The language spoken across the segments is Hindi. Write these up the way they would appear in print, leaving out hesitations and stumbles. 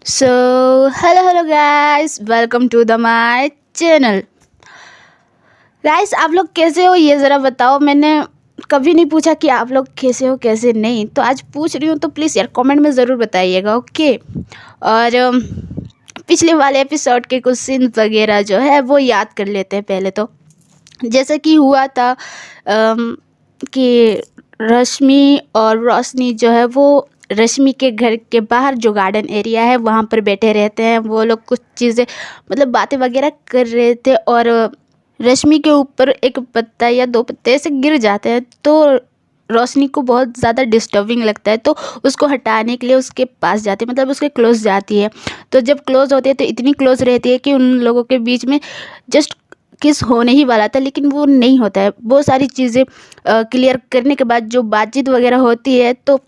So hello hello guys, welcome to the my channel. Guys, आप लोग कैसे हो ये ज़रा बताओ। मैंने कभी नहीं पूछा कि आप लोग कैसे हो कैसे नहीं, तो आज पूछ रही हूँ, तो प्लीज़ यार कमेंट में ज़रूर बताइएगा, ओके। और पिछले वाले एपिसोड के कुछ सीन वगैरह जो है वो याद कर लेते हैं पहले। तो जैसे कि हुआ था कि रश्मि और रोशनी जो है वो रश्मि के घर के बाहर जो गार्डन एरिया है वहाँ पर बैठे रहते हैं। वो लोग कुछ चीज़ें मतलब बातें वगैरह कर रहे थे और रश्मि के ऊपर एक पत्ता या दो पत्ते ऐसे गिर जाते हैं, तो रोशनी को बहुत ज़्यादा डिस्टर्बिंग लगता है, तो उसको हटाने के लिए उसके पास जाती है, मतलब उसके क्लोज जाती है। तो जब क्लोज होती है तो इतनी क्लोज रहती है कि उन लोगों के बीच में जस्ट किस होने ही वाला था, लेकिन वो नहीं होता है। बहुत सारी चीज़ें क्लियर करने के बाद जो बातचीत वगैरह होती है, तो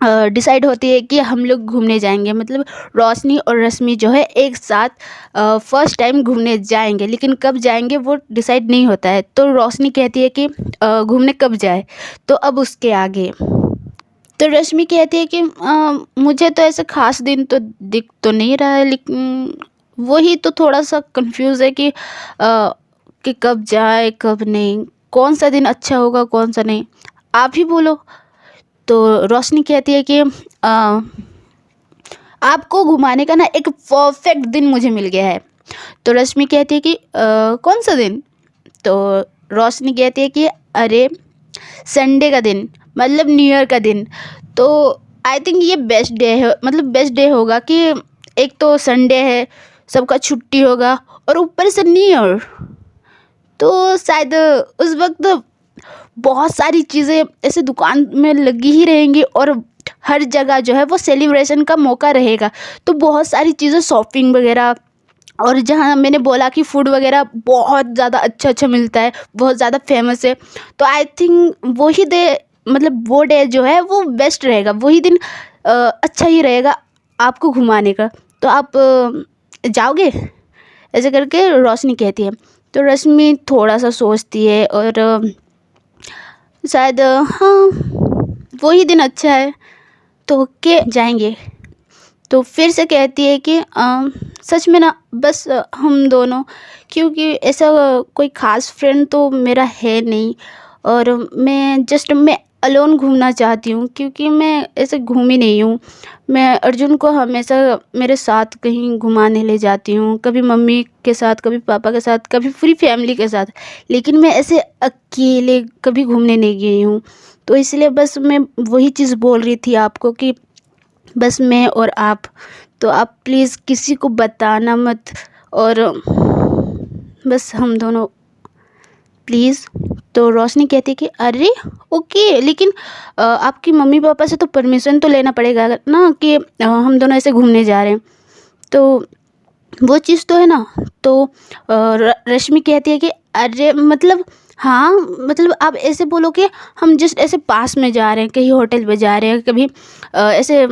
डिसाइड होती है कि हम लोग घूमने जाएंगे। मतलब रोशनी और रश्मि जो है एक साथ फर्स्ट टाइम घूमने जाएंगे, लेकिन कब जाएंगे वो डिसाइड नहीं होता है। तो रोशनी कहती है कि घूमने कब जाए, तो अब उसके आगे तो रश्मि कहती है कि मुझे तो ऐसे खास दिन तो दिख तो नहीं रहा है, लेकिन वही तो थोड़ा सा कंफ्यूज है कि कब जाए कब नहीं, कौन सा दिन अच्छा होगा कौन सा नहीं, आप ही बोलो। तो रोशनी कहती है कि आपको घुमाने का ना एक परफेक्ट दिन मुझे मिल गया है। तो रश्मि कहती है कि कौन सा दिन। तो रोशनी कहती है कि अरे संडे का दिन, मतलब न्यू ईयर का दिन। तो आई थिंक ये बेस्ट डे है, मतलब बेस्ट डे होगा कि एक तो संडे है, सबका छुट्टी होगा, और ऊपर से न्यू ईयर। तो शायद उस वक्त बहुत सारी चीज़ें ऐसे दुकान में लगी ही रहेंगी और हर जगह जो है वो सेलिब्रेशन का मौका रहेगा। तो बहुत सारी चीज़ें शॉपिंग वगैरह, और जहाँ मैंने बोला कि फूड वगैरह बहुत ज़्यादा अच्छा अच्छा मिलता है, बहुत ज़्यादा फेमस है। तो आई थिंक वही डे, मतलब वो डे जो है वो बेस्ट रहेगा, वही दिन अच्छा ही रहेगा आपको घुमाने का। तो आप जाओगे, ऐसे करके रोशनी कहती है। तो रश्मि थोड़ा सा सोचती है और शायद हाँ वही दिन अच्छा है, तो के जाएंगे। तो फिर से कहती है कि सच में ना बस हम दोनों, क्योंकि ऐसा कोई ख़ास फ्रेंड तो मेरा है नहीं, और मैं अलोन घूमना चाहती हूँ, क्योंकि मैं ऐसे घूमी नहीं हूँ। मैं अर्जुन को हमेशा मेरे साथ कहीं घुमाने ले जाती हूँ, कभी मम्मी के साथ, कभी पापा के साथ, कभी पूरी फैमिली के साथ, लेकिन मैं ऐसे अकेले कभी घूमने नहीं गई हूँ। तो इसलिए बस मैं वही चीज़ बोल रही थी आपको कि बस मैं और आप, तो आप प्लीज़ किसी को बताना मत, और बस हम दोनों प्लीज़। तो रोशनी कहती है कि अरे ओके, लेकिन आपकी मम्मी पापा से तो परमिशन तो लेना पड़ेगा ना कि हम दोनों ऐसे घूमने जा रहे हैं, तो वो चीज़ तो है ना। तो रश्मि कहती है कि अरे मतलब हाँ, मतलब आप ऐसे बोलो कि हम जस्ट ऐसे पास में जा रहे हैं, कहीं होटल पे जा रहे हैं, कभी ऐसे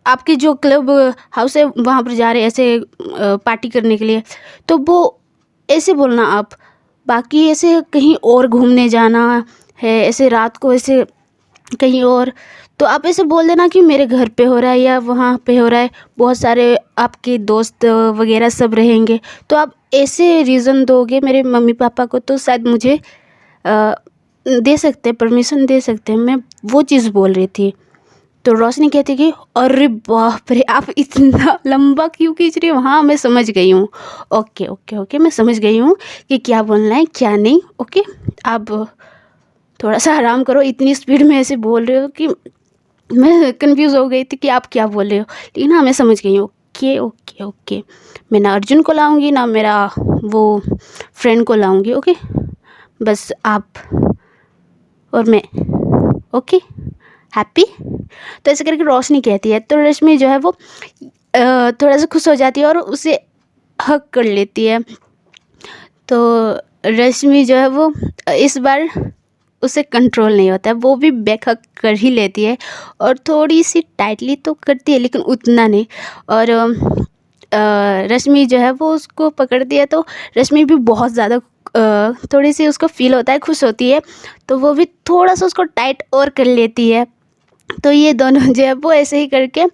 आपके जो क्लब हाउस है वहाँ पर जा रहे हैं ऐसे पार्टी करने के लिए। तो वो ऐसे बोलना आप, बाकी ऐसे कहीं और घूमने जाना है ऐसे रात को ऐसे कहीं और, तो आप ऐसे बोल देना कि मेरे घर पे हो रहा है या वहाँ पे हो रहा है, बहुत सारे आपके दोस्त वगैरह सब रहेंगे। तो आप ऐसे रीज़न दोगे मेरे मम्मी पापा को, तो शायद मुझे दे सकते हैं, परमिशन दे सकते हैं। मैं वो चीज़ बोल रही थी। तो रोशनी कहती कि अरे बाप रे, आप इतना लंबा क्यों खींच रही हो। हाँ मैं समझ गई हूँ, ओके ओके ओके, मैं समझ गई हूँ कि क्या बोलना है क्या नहीं। ओके, आप थोड़ा सा आराम करो, इतनी स्पीड में ऐसे बोल रहे हो कि मैं कंफ्यूज हो गई थी कि आप क्या बोल रहे हो, लेकिन हाँ मैं समझ गई हूँ। ओके ओके ओके, मैं ना अर्जुन को लाऊंगी ना मेरा वो फ्रेंड को लाऊंगी, ओके, बस आप और मैं, ओके, हैप्पी। तो ऐसे करके रोशनी कहती है। तो रश्मि जो है वो थोड़ा सा खुश हो जाती है और उसे हक कर लेती है। तो रश्मि जो है वो इस बार उसे कंट्रोल नहीं होता है, वो भी बैक हक कर ही लेती है, और थोड़ी सी टाइटली तो करती है लेकिन उतना नहीं। और रश्मि जो है वो उसको पकड़ती है, तो रश्मि भी बहुत ज़्यादा थोड़ी सी उसको फील होता है, खुश होती है, तो वो भी थोड़ा सा उसको टाइट और कर लेती है। तो ये दोनों जो है वो ऐसे ही करके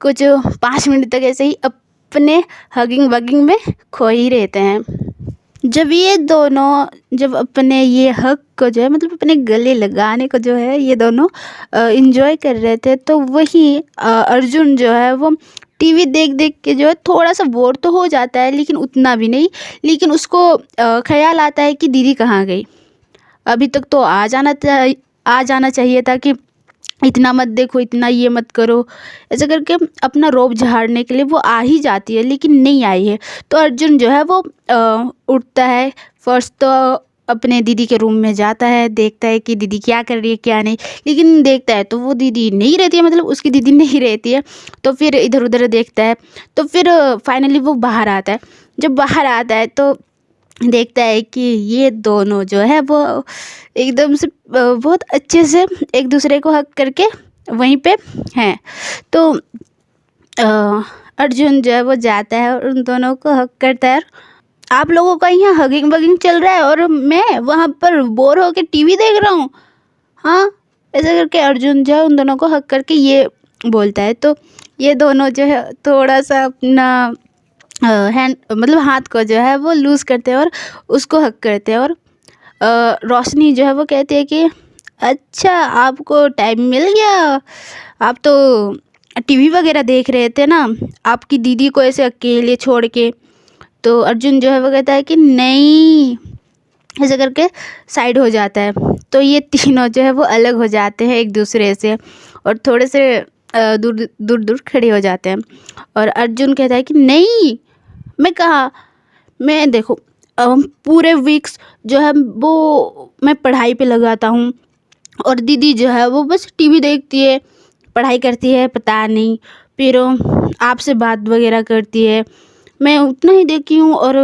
कुछ 5 मिनट तक ऐसे ही अपने हगिंग वगिंग में खो ही रहते हैं। जब ये दोनों जब अपने ये हग को जो है मतलब अपने गले लगाने को जो है ये दोनों इंजॉय कर रहे थे, तो वही अर्जुन जो है वो टीवी देख देख के जो है थोड़ा सा बोर तो हो जाता है, लेकिन उतना भी नहीं। लेकिन उसको ख्याल आता है कि दीदी कहाँ गई, अभी तक तो आ जाना चाहिए था, कि इतना मत देखो, इतना ये मत करो, ऐसे करके अपना रोब झाड़ने के लिए वो आ ही जाती है, लेकिन नहीं आई है। तो अर्जुन जो है वो उठता है, फर्स्ट तो अपने दीदी के रूम में जाता है, देखता है कि दीदी क्या कर रही है क्या नहीं, लेकिन देखता है तो वो दीदी नहीं रहती है, मतलब उसकी दीदी नहीं रहती है। तो फिर इधर उधर देखता है, तो फिर फाइनली वो बाहर आता है। जब बाहर आता है तो देखता है कि ये दोनों जो है वो एकदम से बहुत अच्छे से एक दूसरे को हग करके वहीं पे हैं। तो अर्जुन जो है वो जाता है और उन दोनों को हग करता है। आप लोगों का यहाँ हगिंग वगिंग चल रहा है और मैं वहाँ पर बोर होके टीवी देख रहा हूँ, हाँ, ऐसा करके अर्जुन जो है उन दोनों को हग करके ये बोलता है। तो ये दोनों जो है थोड़ा सा अपना हैंड मतलब हाथ को जो है वो लूज़ करते हैं और उसको हग करते हैं। और रोशनी जो है वो कहती है कि अच्छा आपको टाइम मिल गया, आप तो टीवी वगैरह देख रहे थे ना, आपकी दीदी को ऐसे अकेले छोड़ के। तो अर्जुन जो है वो कहता है कि नहीं, ऐसे करके साइड हो जाता है। तो ये तीनों जो है वो अलग हो जाते हैं एक दूसरे से और थोड़े से दूर दूर दूर खड़े हो जाते हैं। और अर्जुन कहता है कि नहीं, मैं कहा, मैं देखो पूरे वीक्स जो है वो मैं पढ़ाई पे लगाता हूँ और दीदी जो है वो बस टीवी देखती है, पढ़ाई करती है पता नहीं, फिर आपसे बात वगैरह करती है, मैं उतना ही देखी हूँ और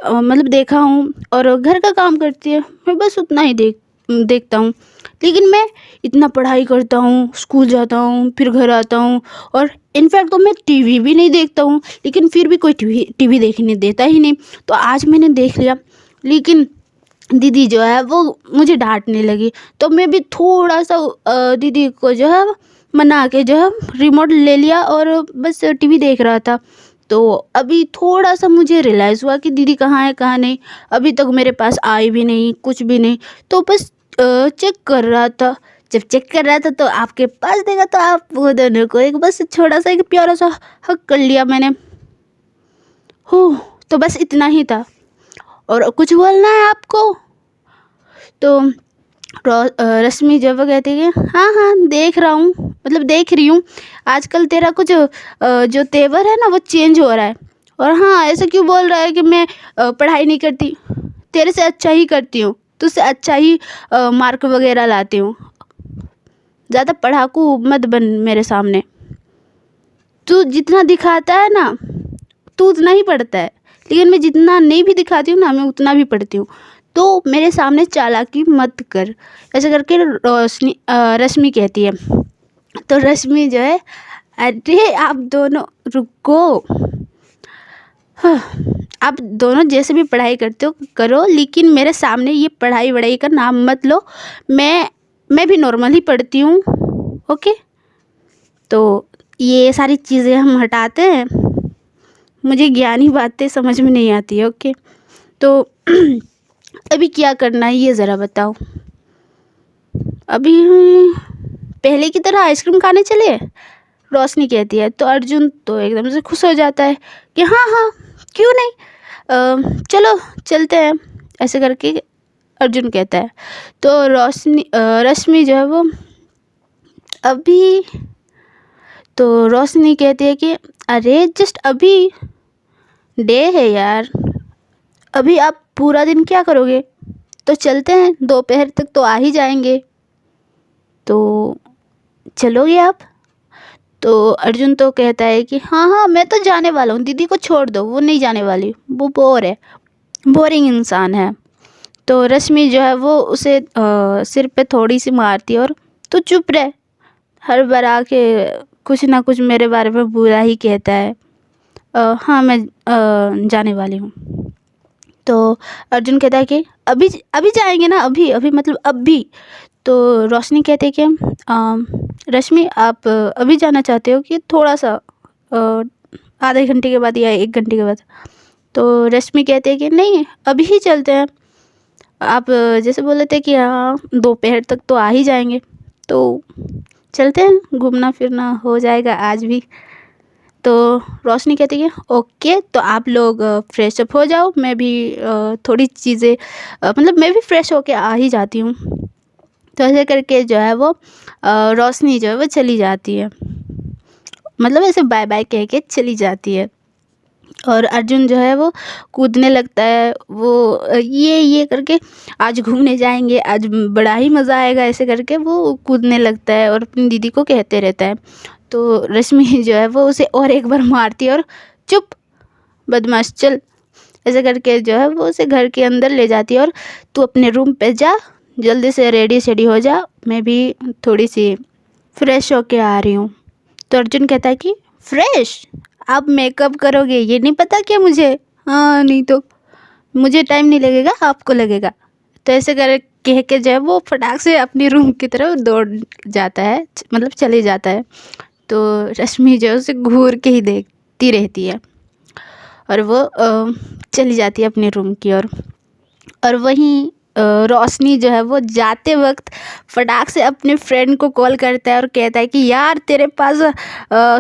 मतलब देखा हूँ, और घर का काम करती है, मैं बस उतना ही देखता हूँ। लेकिन मैं इतना पढ़ाई करता हूँ, स्कूल जाता हूँ, फिर घर आता हूँ, और इनफैक्ट तो मैं टीवी भी नहीं देखता हूँ, लेकिन फिर भी कोई टीवी देखने देता ही नहीं। तो आज मैंने देख लिया, लेकिन दीदी जो है वो मुझे डांटने लगी, तो मैं भी थोड़ा सा दीदी को जो है मना के जो है रिमोट ले लिया और बस टीवी देख रहा था। तो अभी थोड़ा सा मुझे रियलाइज़ हुआ कि दीदी कहाँ है कहाँ नहीं, अभी तक मेरे पास आई भी नहीं, कुछ भी नहीं। तो बस चेक कर रहा था, जब चेक कर रहा था तो आपके पास देखा, तो आप वो दोनों को एक बस छोटा सा एक प्यारा सा हग कर लिया मैंने। हो, तो बस इतना ही था, और कुछ बोलना है आपको? तो रश्मि जब वो कहती है कि हाँ हाँ देख रहा हूँ, मतलब देख रही हूँ, आजकल तेरा कुछ जो तेवर है ना वो चेंज हो रहा है। और हाँ, ऐसा क्यों बोल रहा है कि मैं पढ़ाई नहीं करती, तेरे से अच्छा ही करती हूँ, तुझसे अच्छा ही मार्क वगैरह लाती हूँ, ज़्यादा पढ़ाकू मत बन मेरे सामने। तू जितना दिखाता है ना तू उतना ही पढ़ता है, लेकिन मैं जितना नहीं भी दिखाती हूँ ना मैं उतना भी पढ़ती हूँ, तो मेरे सामने चालाकी मत कर, ऐसे करके रश्मि कहती है। तो रश्मि जो है, अरे आप दोनों रुको, हाँ, आप दोनों जैसे भी पढ़ाई करते हो करो, लेकिन मेरे सामने ये पढ़ाई वढ़ाई का नाम मत लो, मैं भी नॉर्मल ही पढ़ती हूँ, ओके। तो ये सारी चीज़ें हम हटाते हैं, मुझे ज्ञानी बातें समझ में नहीं आती है, ओके। तो अभी क्या करना है ये ज़रा बताओ, अभी पहले की तरह आइसक्रीम खाने चले? रोशनी कहती है। तो अर्जुन तो एकदम से खुश हो जाता है कि हाँ हाँ क्यों नहीं, चलो चलते हैं, ऐसे करके अर्जुन कहता है। तो रश्मि जो है वो अभी, तो रोशनी कहती है कि अरे जस्ट अभी डे है यार, अभी आप पूरा दिन क्या करोगे, तो चलते हैं, दोपहर तक तो आ ही जाएंगे, तो चलोगे आप? तो अर्जुन तो कहता है कि हाँ हाँ मैं तो जाने वाला हूँ, दीदी को छोड़ दो, वो नहीं जाने वाली, वो बोर है, बोरिंग इंसान है। तो रश्मि जो है वो उसे सिर पे थोड़ी सी मारती है और तू चुप रह, हर बार आके कुछ ना कुछ मेरे बारे में बुरा ही कहता है, हाँ मैं जाने वाली हूँ। तो अर्जुन कहता है कि अभी अभी जाएंगे ना, अभी अभी मतलब अभी। तो रोशनी कहती है कि रश्मि आप अभी जाना चाहते हो कि थोड़ा सा आधे घंटे के बाद या 1 घंटे के बाद। तो रश्मि कहती है कि नहीं अभी ही चलते हैं। आप जैसे बोले थे कि हाँ दोपहर तक तो आ ही जाएंगे, तो चलते हैं, घूमना फिरना हो जाएगा आज भी। तो रोशनी कहती है ओके, तो आप लोग फ्रेश अप हो जाओ, मैं भी थोड़ी चीज़ें मतलब मैं भी फ्रेश होके आ ही जाती हूँ। तो ऐसे करके जो है वो रोशनी जो है वो चली जाती है, मतलब ऐसे बाय बाय कह के चली जाती है। और अर्जुन जो है वो कूदने लगता है, वो ये करके आज घूमने जाएंगे, आज बड़ा ही मज़ा आएगा, ऐसे करके वो कूदने लगता है और अपनी दीदी को कहते रहता है। तो रश्मि जो है वो उसे और एक बार मारती है और चुप बदमाश चल, ऐसे करके जो है वो उसे घर के अंदर ले जाती है और तू अपने रूम पे जा, जल्दी से रेडी शेडी हो जा, मैं भी थोड़ी सी फ्रेश होके आ रही हूँ। तो अर्जुन कहता है कि फ्रेश आप मेकअप करोगे ये नहीं पता क्या मुझे? हाँ नहीं तो मुझे टाइम नहीं लगेगा, आपको लगेगा। तो ऐसे कर कह के जो है वो फटाक से अपनी रूम की तरफ दौड़ जाता है, मतलब चले जाता है। तो रश्मि जो है उसे घूर के ही देखती रहती है और वो चली जाती है अपने रूम की ओर। और वहीं रोशनी जो है वो जाते वक्त फटाक से अपने फ्रेंड को कॉल करता है और कहता है कि यार तेरे पास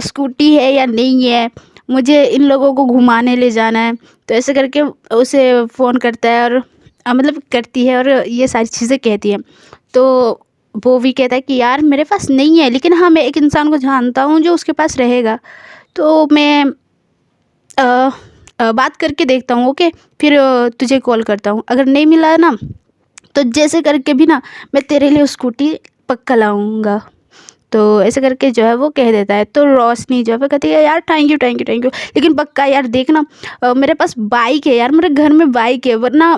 स्कूटी है या नहीं है, मुझे इन लोगों को घुमाने ले जाना है। तो ऐसे करके उसे फ़ोन करता है और मतलब करती है और ये सारी चीज़ें कहती है। तो वो भी कहता है कि यार मेरे पास नहीं है, लेकिन हाँ मैं एक इंसान को जानता हूँ जो उसके पास रहेगा, तो मैं बात करके देखता हूँ, ओके फिर तुझे कॉल करता हूँ, अगर नहीं मिला ना तो जैसे करके भी ना मैं तेरे लिए स्कूटी पक्का लाऊंगा। तो ऐसे करके जो है वो कह देता है। तो रोशनी जो है वो कहती है यार thank you thank you thank you, लेकिन पक्का यार देखना मेरे पास बाइक है यार, मेरे घर में बाइक है, वरना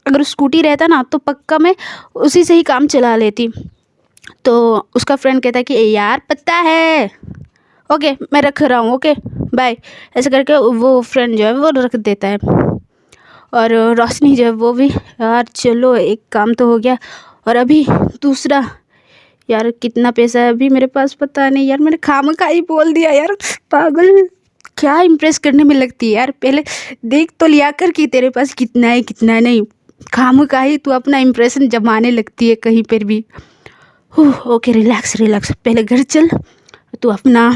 अगर स्कूटी रहता ना तो पक्का मैं उसी से ही काम चला लेती। तो उसका फ्रेंड कहता है कि यार पता है, ओके मैं रख रहा हूँ, ओके बाय। ऐसे करके वो फ्रेंड जो है वो रख देता है। और रोशनी जो है वो भी यार चलो एक काम तो हो गया। और अभी दूसरा, यार कितना पैसा है अभी मेरे पास पता नहीं यार, मैंने खामखा ही बोल दिया यार, पागल क्या इम्प्रेस करने में लगती है यार, पहले देख तो लिया कर कि तेरे पास कितना है कितना नहीं, खामखा ही तू अपना इम्प्रेशन जमाने लगती है कहीं पर भी। ओके रिलैक्स रिलैक्स, पहले घर चल, तू अपना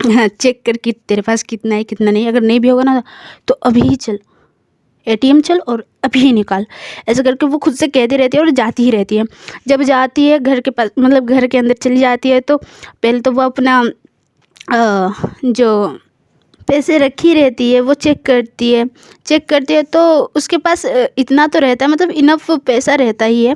चेक कर कि तेरे पास कितना है कितना नहीं, अगर नहीं भी होगा ना तो अभी ही चल एटीएम चल और अभी ही निकाल। ऐसे करके वो खुद से कहती रहती है और जाती ही रहती है। जब जाती है घर के पास, मतलब घर के अंदर चली जाती है, तो पहले तो वो अपना जो पैसे रखी रहती है वो चेक करती है तो उसके पास इतना तो रहता है, मतलब इनफ पैसा रहता ही है।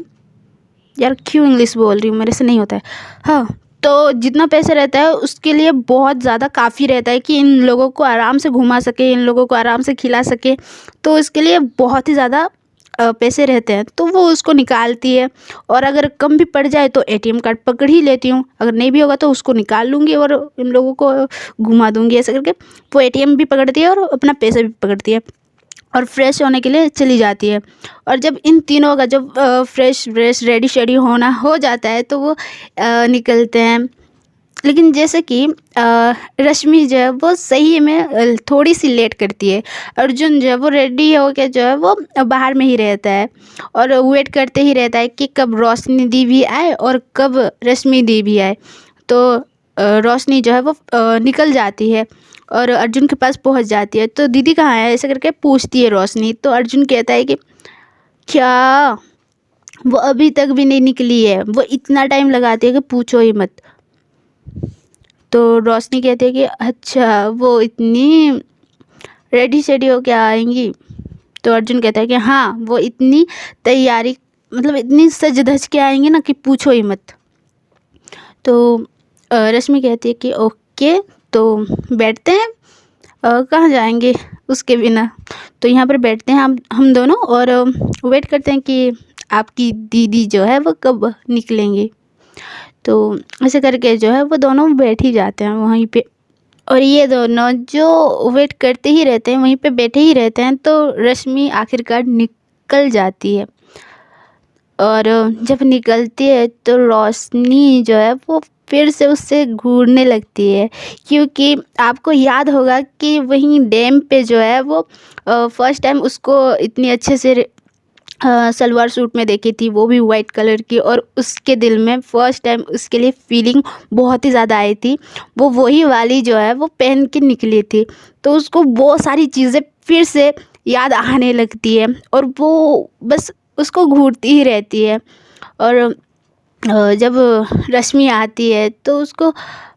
यार क्यों इंग्लिश बोल रही हूँ, मेरे से नहीं होता है। हाँ, तो जितना पैसा रहता है उसके लिए बहुत ज़्यादा काफ़ी रहता है कि इन लोगों को आराम से घुमा सके, इन लोगों को आराम से खिला सके, तो इसके लिए बहुत ही ज़्यादा पैसे रहते हैं। तो वो उसको निकालती है और अगर कम भी पड़ जाए तो एटीएम कार्ड पकड़ ही लेती हूँ, अगर नहीं भी होगा तो उसको निकाल लूँगी और इन लोगों को घुमा दूँगी। ऐसे करके वो एटीएम भी पकड़ती है और अपना पैसा भी पकड़ती है और फ्रेश होने के लिए चली जाती है। और जब इन तीनों का जब फ्रेश व्रेश रेडी शेडी होना हो जाता है तो वो निकलते हैं। लेकिन जैसे कि रश्मि जो है वो सही में थोड़ी सी लेट करती है। अर्जुन जो है वो रेडी होकर जो है वो बाहर में ही रहता है और वेट करते ही रहता है कि कब रोशनी दी भी आए और कब रश्मि दी भी आए। तो रोशनी जो है वो निकल जाती है और अर्जुन के पास पहुंच जाती है। तो दीदी कहाँ है ऐसे करके पूछती है रोशनी। तो अर्जुन कहता है कि क्या, वो अभी तक भी नहीं निकली है, वो इतना टाइम लगाती है कि पूछो ही मत। तो रोशनी कहती है कि अच्छा वो इतनी रेडी शेडी होके आएंगी। तो अर्जुन कहता है कि हाँ वो इतनी तैयारी, मतलब इतनी सज धज के आएंगी ना कि पूछो ही मत। तो रश्मि कहती है कि ओके तो बैठते हैं, कहाँ जाएंगे उसके बिना, तो यहाँ पर बैठते हैं हम दोनों और वेट करते हैं कि आपकी दीदी जो है वो कब निकलेंगी। तो ऐसे करके जो है वो दोनों बैठ ही जाते हैं वहीं पे। और ये दोनों जो वेट करते ही रहते हैं, वहीं पे बैठे ही रहते हैं। तो रश्मि आखिरकार निकल जाती है, और जब निकलती है तो रोशनी जो है वो फिर से उससे घूरने लगती है, क्योंकि आपको याद होगा कि वहीं डैम पे जो है वो फर्स्ट टाइम उसको इतनी अच्छे से सलवार सूट में देखी थी, वो भी वाइट कलर की, और उसके दिल में फर्स्ट टाइम उसके लिए फीलिंग बहुत ही ज़्यादा आई थी। वो वही वाली जो है वो पहन के निकली थी, तो उसको बहुत सारी चीज़ें फिर से याद आने लगती है, और वो बस उसको घूरती ही रहती है। और जब रश्मि आती है तो उसको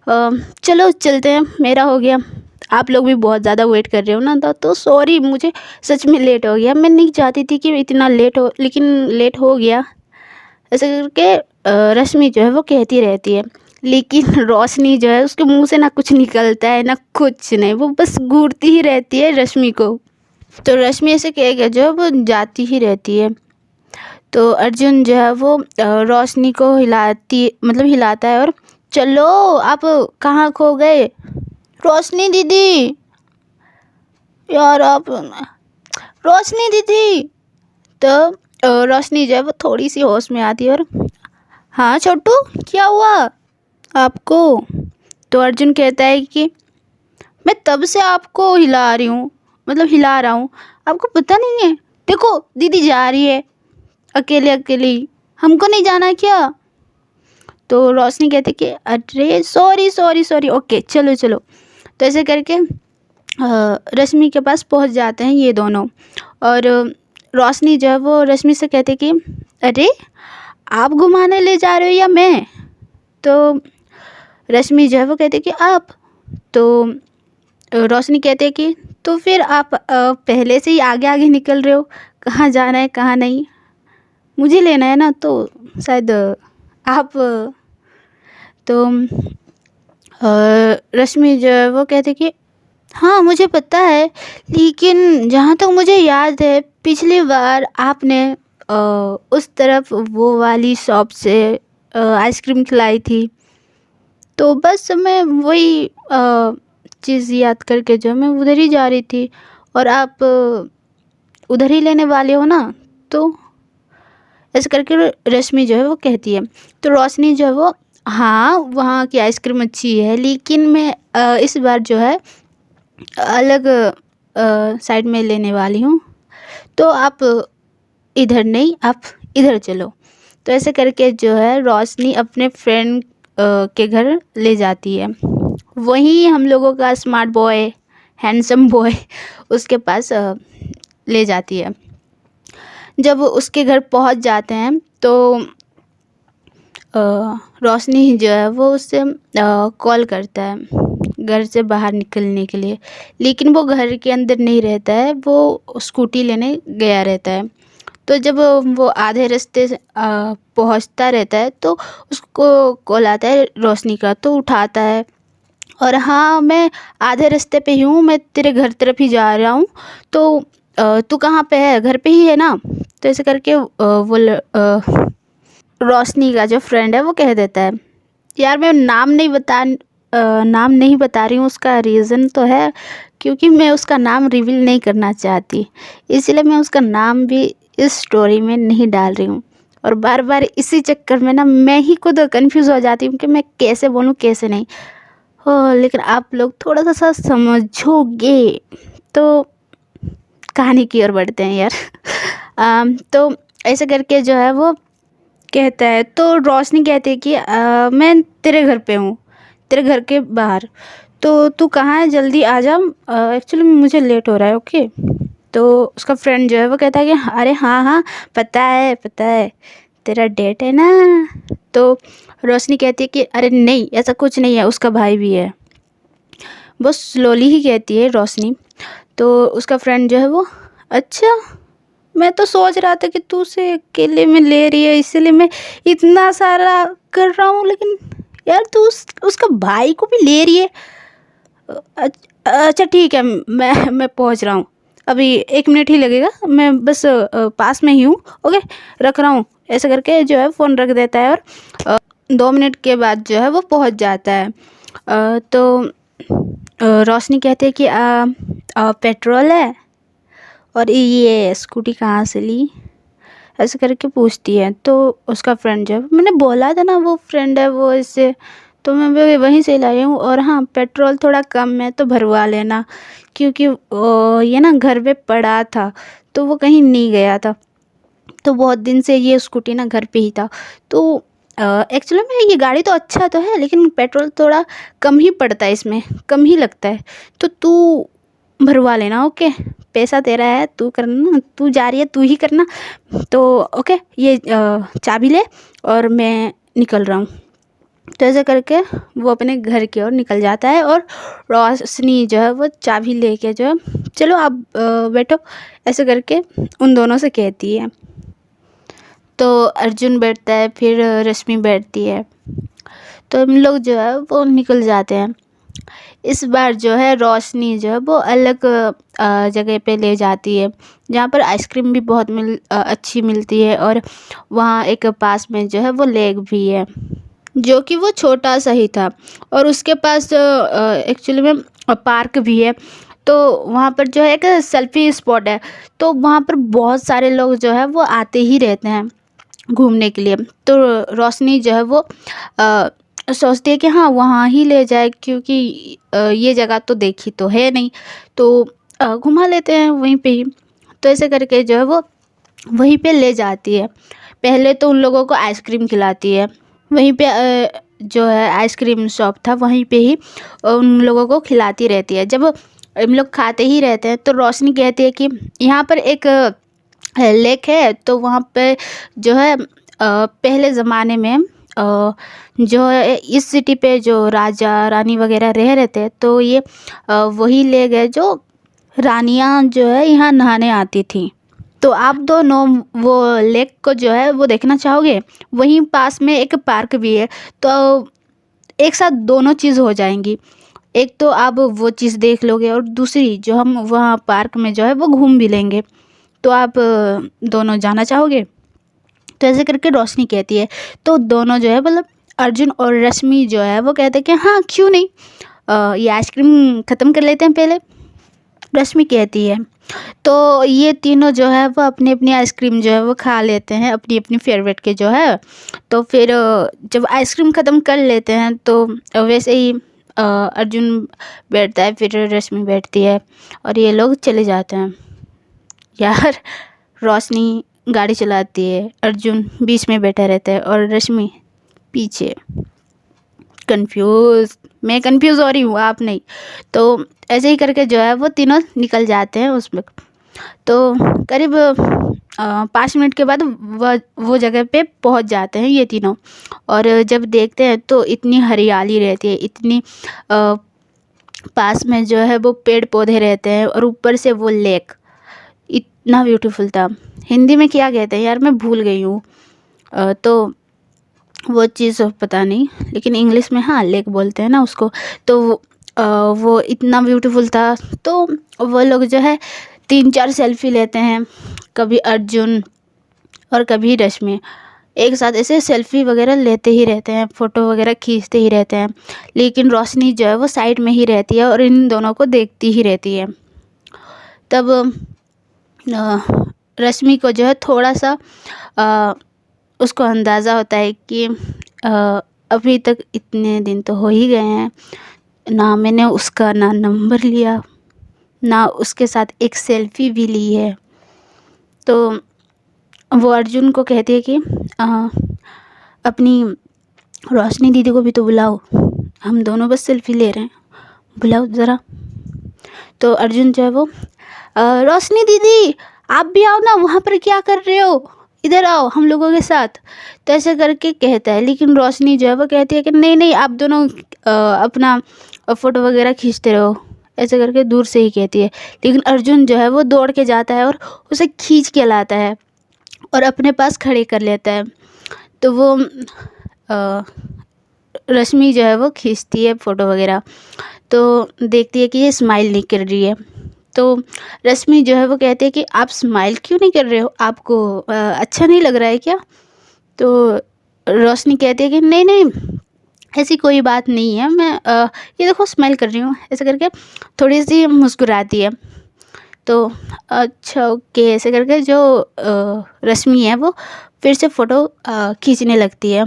चलो चलते हैं, मेरा हो गया, आप लोग भी बहुत ज़्यादा वेट कर रहे हो ना, तो सॉरी, मुझे सच में लेट हो गया, मैं नहीं चाहती थी कि इतना लेट हो, लेकिन लेट हो गया। ऐसे करके रश्मि जो है वो कहती रहती है, लेकिन रोशनी जो है उसके मुंह से ना कुछ निकलता है ना कुछ नहीं, वो बस घूरती ही रहती है रश्मि को। तो रश्मि ऐसे कह के जो है वो जाती ही रहती है। तो अर्जुन जो है वो रोशनी को हिलाता है, और चलो, आप कहाँ खो गए रोशनी दीदी, यार आप, रोशनी दीदी। तो रोशनी जो है वो थोड़ी सी होश में आती है, और हाँ छोटू, क्या हुआ आपको? तो अर्जुन कहता है कि मैं तब से आपको हिला रही हूँ, हिला रहा हूँ, आपको पता नहीं है? देखो दीदी जा रही है अकेले अकेले, हमको नहीं जाना क्या? तो रोशनी कहती कि अरे सॉरी सॉरी सॉरी, ओके चलो चलो। तो ऐसे करके रश्मि के पास पहुंच जाते हैं ये दोनों, और रोशनी जो है वो रश्मि से कहते कि अरे आप घुमाने ले जा रहे हो या मैं? तो रश्मि जो है वो कहते कि आप। तो रोशनी कहते कि तो फिर आप पहले से ही आगे आगे निकल रहे हो, कहाँ जाना है कहाँ नहीं, मुझे लेना है ना, तो शायद आप। तो रश्मि जो है वो कहते कि हाँ मुझे पता है, लेकिन जहाँ तक मुझे याद है पिछली बार आपने उस तरफ वो वाली शॉप से आइसक्रीम खिलाई थी, तो बस मैं वही चीज़ याद करके जो मैं उधर ही जा रही थी, और आप उधर ही लेने वाले हो ना। तो ऐसे करके रश्मि जो है वो कहती है। तो रोशनी जो है वो, हाँ वहाँ की आइसक्रीम अच्छी है, लेकिन मैं इस बार जो है अलग साइड में लेने वाली हूँ, तो आप इधर नहीं, आप इधर चलो। तो ऐसे करके जो है रोशनी अपने फ्रेंड के घर ले जाती है। वहीं हम लोगों का स्मार्ट बॉय, हैंडसम बॉय उसके पास ले जाती है। जब उसके घर पहुंच जाते हैं तो रोशनी जो है वो उससे कॉल करता है घर से बाहर निकलने के लिए, लेकिन वो घर के अंदर नहीं रहता है, वो स्कूटी लेने गया रहता है। तो जब वो आधे रास्ते से पहुंचता रहता है तो उसको कॉल आता है रोशनी का, तो उठाता है, और हाँ मैं आधे रास्ते पे ही हूँ, मैं तेरे घर तरफ ही जा रहा हूँ, तो तू कहाँ पे है, घर पे ही है ना? तो ऐसे करके रोशनी का जो फ्रेंड है वो कह देता है, यार मैं नाम नहीं बता रही हूँ, उसका रीज़न तो है क्योंकि मैं उसका नाम रिवील नहीं करना चाहती, इसलिए मैं उसका नाम भी इस स्टोरी में नहीं डाल रही हूँ। और बार बार इसी चक्कर में ना मैं ही खुद कंफ्यूज हो जाती हूँ कि मैं कैसे बोलूँ कैसे नहीं हो, लेकिन आप लोग थोड़ा सा समझोगे तो कहानी की ओर बढ़ते हैं यार। तो ऐसे करके जो है वो कहता है, तो रोशनी कहती है कि मैं तेरे घर पे हूँ, तेरे घर के बाहर, तो तू कहाँ है, जल्दी आ जा, एक्चुअली मुझे लेट हो रहा है, ओके? तो उसका फ्रेंड जो है वो कहता है कि अरे हाँ हाँ पता है तेरा डेट है ना। तो रोशनी कहती है कि अरे नहीं ऐसा कुछ नहीं है, उसका भाई भी है, वो स्लोली ही कहती है रोशनी। तो उसका फ्रेंड जो है वो, अच्छा मैं तो सोच रहा था कि तू उसे अकेले में ले रही है, इसीलिए मैं इतना सारा कर रहा हूँ, लेकिन यार तू उसका भाई को भी ले रही है। अच्छा ठीक है, मैं पहुँच रहा हूँ, अभी 1 मिनट ही लगेगा, मैं बस पास में ही हूँ, ओके रख रहा हूँ। ऐसा करके जो है फ़ोन रख देता है, और 2 मिनट के बाद जो है वो पहुँच जाता है। तो रोशनी कहती है कि पेट्रोल है और ये स्कूटी कहाँ से ली, ऐसे करके पूछती है। तो उसका फ्रेंड जो है, मैंने बोला था ना वो फ्रेंड है वो इससे, तो मैं भी वहीं से लाई हूँ। और हाँ, पेट्रोल थोड़ा कम है तो भरवा लेना, क्योंकि ये ना घर पे पड़ा था तो वो कहीं नहीं गया था, तो बहुत दिन से ये स्कूटी ना घर पे ही था। तो एक्चुअली में ये गाड़ी तो अच्छा तो है, लेकिन पेट्रोल थोड़ा कम ही पड़ता है, इसमें कम ही लगता है, तो तू भरवा लेना। ओके, पैसा तेरा है, तू करना, तू जा रही है तू ही करना। तो ओके, ये चाबी ले और मैं निकल रहा हूँ। तो ऐसे करके वो अपने घर की ओर निकल जाता है और रोशनी जो है वो चाबी लेके जो है, चलो आप बैठो, ऐसे करके उन दोनों से कहती है। तो अर्जुन बैठता है, फिर रश्मि बैठती है, तो हम लोग जो है वो निकल जाते हैं। इस बार जो है रोशनी जो है वो अलग जगह पे ले जाती है, जहाँ पर आइसक्रीम भी बहुत अच्छी मिलती है, और वहाँ एक पास में जो है वो लेक भी है, जो कि वो छोटा सा ही था, और उसके पास एक्चुअली में पार्क भी है। तो वहाँ पर जो है एक सेल्फी स्पॉट है, तो वहाँ पर बहुत सारे लोग जो है वो आते ही रहते हैं घूमने के लिए। तो रोशनी जो है वो सोचती है कि हाँ वहाँ ही ले जाए, क्योंकि ये जगह तो देखी तो है नहीं, तो घुमा लेते हैं वहीं पे ही। तो ऐसे करके जो है वो वहीं पे ले जाती है। पहले तो उन लोगों को आइसक्रीम खिलाती है, वहीं पे जो है आइसक्रीम शॉप था वहीं पे ही उन लोगों को खिलाती रहती है। जब हम लोग खाते ही रहते हैं तो रोशनी कहती है कि यहाँ पर एक लेक है, तो वहाँ पे जो है पहले ज़माने में जो है इस सिटी पे जो राजा रानी वगैरह रह रहे थे, तो ये वही लेक है जो रानियाँ जो है यहाँ नहाने आती थी। तो आप दोनों वो लेक को जो है वो देखना चाहोगे? वहीं पास में एक पार्क भी है, तो एक साथ दोनों चीज़ हो जाएंगी। एक तो आप वो चीज़ देख लोगे, और दूसरी जो हम वहाँ पार्क में जो है वो घूम भी लेंगे। तो आप दोनों जाना चाहोगे? तो ऐसे करके रोशनी कहती है। तो दोनों जो है मतलब अर्जुन और रश्मि जो है वो कहते हैं कि हाँ क्यों नहीं, ये आइसक्रीम ख़त्म कर लेते हैं पहले, रश्मि कहती है। तो ये तीनों जो है वो अपनी अपनी आइसक्रीम जो है वो खा लेते हैं, अपनी अपनी फेवरेट के जो है। तो फिर जब आइसक्रीम ख़त्म कर लेते हैं तो वैसे ही अर्जुन बैठता है, फिर रश्मि बैठती है, और ये लोग चले जाते हैं। यार, रोशनी गाड़ी चलाती है, अर्जुन बीच में बैठा रहता है और रश्मि पीछे। मैं कंफ्यूज हो रही हूँ, आप नहीं। तो ऐसे ही करके जो है वो तीनों निकल जाते हैं उसमें। तो करीब 5 मिनट के बाद वो जगह पे पहुँच जाते हैं ये तीनों, और जब देखते हैं तो इतनी हरियाली रहती है, इतनी पास में जो है वो पेड़ पौधे रहते हैं, और ऊपर से वो लेक इतना ब्यूटीफुल था। हिंदी में क्या कहते हैं यार, मैं भूल गई हूँ, तो वो चीज़ पता नहीं, लेकिन इंग्लिश में हाँ लेक बोलते हैं ना उसको। तो वो इतना ब्यूटीफुल था। तो वो लोग जो है 3-4 सेल्फी लेते हैं, कभी अर्जुन और कभी रश्मि, एक साथ ऐसे सेल्फी वगैरह लेते ही रहते हैं, फ़ोटो वगैरह खींचते ही रहते हैं। लेकिन रोशनी जो है वो साइड में ही रहती है और इन दोनों को देखती ही रहती है। तब रश्मि को जो है थोड़ा सा उसको अंदाज़ा होता है कि अभी तक इतने दिन तो हो ही गए हैं, ना मैंने उसका ना नंबर लिया, ना उसके साथ एक सेल्फी भी ली है। तो वो अर्जुन को कहती है कि अपनी रोशनी दीदी को भी तो बुलाओ, हम दोनों बस सेल्फी ले रहे हैं, बुलाओ ज़रा। तो अर्जुन जो है वो रोशनी दीदी आप भी आओ ना, वहाँ पर क्या कर रहे हो, इधर आओ हम लोगों के साथ। तो ऐसे करके कहता है, लेकिन रोशनी जो है वो कहती है कि नहीं नहीं, आप दोनों अपना फ़ोटो वगैरह खींचते रहो, ऐसे करके दूर से ही कहती है। लेकिन अर्जुन जो है वो दौड़ के जाता है और उसे खींच के लाता है और अपने पास खड़े कर लेता है। तो वो रश्मि जो है वो खींचती है फ़ोटो वगैरह, तो देखती है कि ये स्माइल नहीं कर रही है। तो रश्मि जो है वो कहती है कि आप स्माइल क्यों नहीं कर रहे हो, आपको अच्छा नहीं लग रहा है क्या? तो रोशनी कहती है कि नहीं नहीं, ऐसी कोई बात नहीं है, मैं ये देखो स्माइल कर रही हूँ, ऐसे करके थोड़ी सी मुस्कुराती है। तो अच्छा ओके ऐसे करके जो रश्मि है वो फिर से फ़ोटो खींचने लगती है।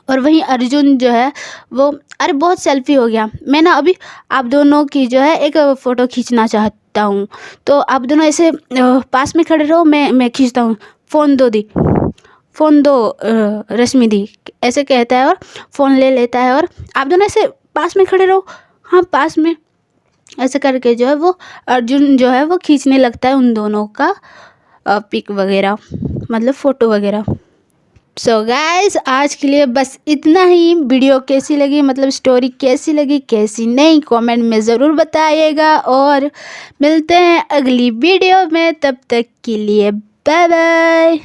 और वहीं अर्जुन जो है वो, अरे बहुत सेल्फी हो गया, मैं ना अभी आप दोनों की जो है एक फ़ोटो खींचना चाहता हूँ, तो आप दोनों ऐसे पास में खड़े रहो, मैं खींचता हूँ, फ़ोन दो दी, फ़ोन दो रश्मि दी, ऐसे कहता है और फ़ोन ले लेता है और आप दोनों ऐसे पास में खड़े रहो, हाँ पास में, ऐसे करके जो है वो अर्जुन जो है वो खींचने लगता है उन दोनों का पिक वगैरह, मतलब फ़ोटो वगैरह। सो गाइस आज के लिए बस इतना ही। वीडियो कैसी लगी, मतलब स्टोरी कैसी लगी कैसी नहीं, कमेंट में ज़रूर बताइएगा और मिलते हैं अगली वीडियो में, तब तक के लिए बाय बाय।